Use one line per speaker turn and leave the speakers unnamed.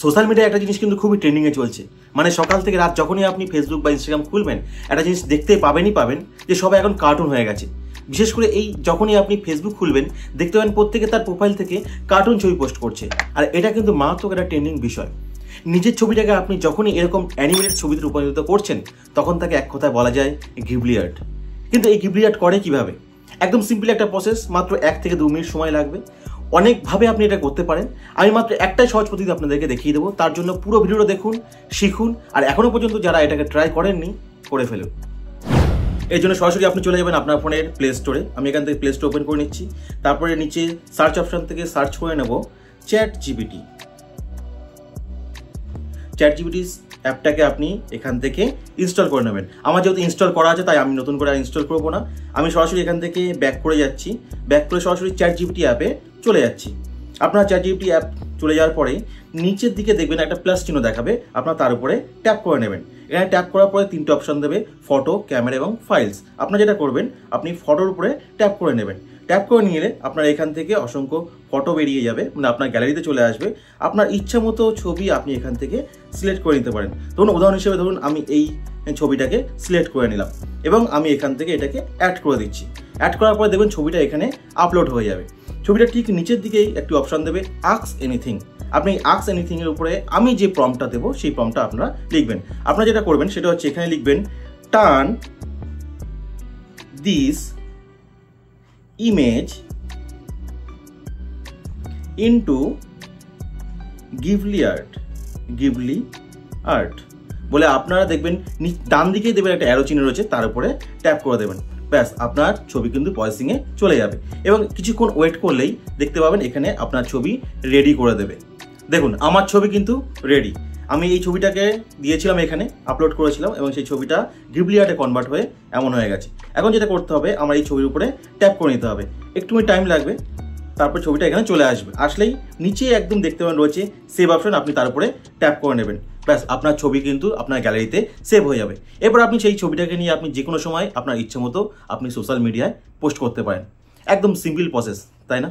Social মিডিয়ায় একটা জিনিস কিন্তু খুবই ট্রেন্ডিংয়ে চলছে। মানে সকাল থেকে রাত যখনই আপনি ফেসবুক বা ইনস্টাগ্রাম খুলবেন, একটা জিনিস দেখতে পাবেন যে সবাই এখন কার্টুন হয়ে গেছে। বিশেষ করে এই যখনই আপনি ফেসবুক খুলবেন, দেখতে পাবেন প্রত্যেকে তার প্রোফাইল থেকে কার্টুন ছবি পোস্ট করছে। আর এটা কিন্তু মারাত্মক একটা ট্রেন্ডিং বিষয়। নিজের ছবিটাকে আপনি যখনই এরকম অ্যানিমেটেড ছবিতে রূপান্তরিত করছেন, তখন তাকে এক কথায় বলা যায় ঘিবলি আর্ট। কিন্তু এই ঘিবলি আর্ট করে কিভাবে? একদম সিম্পল একটা প্রসেস, মাত্র 1 থেকে 2 মিনিট সময় লাগবে। অনেকভাবে আপনি এটা করতে পারেন। আমি মাত্র একটাই সহজ পদ্ধতি আপনাদেরকে দেখিয়ে দেবো। তার জন্য পুরো ভিডিওটা দেখুন, শিখুন, আর এখনও পর্যন্ত যারা এটাকে ট্রাই করেননি, করে ফেলুন। এর জন্য সরাসরি আপনি চলে যাবেন আপনার ফোনের প্লে স্টোরে। আমি এখান থেকে প্লে স্টোর ওপেন করে নিচ্ছি। তারপরে নিচে সার্চ অপশন থেকে সার্চ করে নেব ChatGPT। ChatGPT অ্যাপটাকে আপনি এখান থেকে ইনস্টল করে নেবেন। আমার যেহেতু ইনস্টল করা আছে, তাই আমি নতুন করে ইনস্টল করবো না। আমি সরাসরি এখান থেকে ব্যাক করে যাচ্ছি। ব্যাক করে সরাসরি ChatGPT অ্যাপে চলে যাচ্ছি। আপনার ChatGPT অ্যাপ চলে যাওয়ার পরে নিচের দিকে দেখবেন একটা প্লাস চিহ্ন দেখাবে, আপনার তার উপরে ট্যাপ করে নেবেন। এখানে ট্যাপ করার পরে 3টে অপশন দেবে, ফটো, ক্যামেরা এবং ফাইলস। আপনার যেটা করবেন, আপনি ফটোর উপরে ট্যাপ করে নেবেন। ট্যাপ করে নিয়ে আপনার এখান থেকে অসংখ্য ফটো বেরিয়ে যাবে, মানে আপনার গ্যালারিতে চলে আসবে। আপনার ইচ্ছা মতো ছবি আপনি এখান থেকে সিলেক্ট করে নিতে পারেন। ধরুন উদাহরণ হিসেবে ধরুন আমি এই ছবিটাকে সিলেক্ট করে নিলাম এবং আমি এখান থেকে এটাকে অ্যাড করে দিচ্ছি। অ্যাড করার পরে দেখবেন ছবিটা এখানে আপলোড হয়ে যাবে। ছবিটা ঠিক নিচের দিকেই একটি অপশন দেবে আস্ক এনিথিং। আপনি আস্ক এনিথিং এর উপরে আমি যে প্রম্পটটা দেবো, সেই প্রম্পটটা আপনারা লিখবেন। আপনারা যেটা করবেন সেটা হচ্ছে এখানে লিখবেন turn this image into Ghibli art বলে আপনারা দেখবেন ডান দিকেই দেবেন একটা অ্যারো চিহ্ন রয়েছে, তার উপরে ট্যাপ করে দেবেন। ব্যাস, আপনার ছবি কিন্তু প্রসেসিংয়ে চলে যাবে এবং কিছুক্ষণ ওয়েট করলেই দেখতে পাবেন এখানে আপনার ছবি রেডি করে দেবে। দেখুন আমার ছবি কিন্তু রেডি। আমি এই ছবিটাকে দিয়েছিলাম, এখানে আপলোড করেছিলাম এবং সেই ছবিটা ঘিবলি আর্টে কনভার্ট হয়ে এমন হয়ে গেছে। এখন যেটা করতে হবে, আমার এই ছবির উপরে ট্যাপ করে নিতে হবে। একটু টাইম লাগবে, তারপর ছবিটা এখানে চলে আসবে। আসলেই নিচে একদম দেখতে পাবেন রয়েছে সেভ অপশন, আপনি তার উপরে ট্যাপ করে নেবেন। ব্যাস, আপনার ছবি কিন্তু আপনার গ্যালারিতে সেভ হয়ে যাবে। এরপর আপনি সেই ছবিটাকে নিয়ে আপনি যে কোনো সময় আপনার ইচ্ছে মতো আপনি সোশ্যাল মিডিয়ায় পোস্ট করতে পারেন। একদম সিম্পল প্রসেস, তাই না?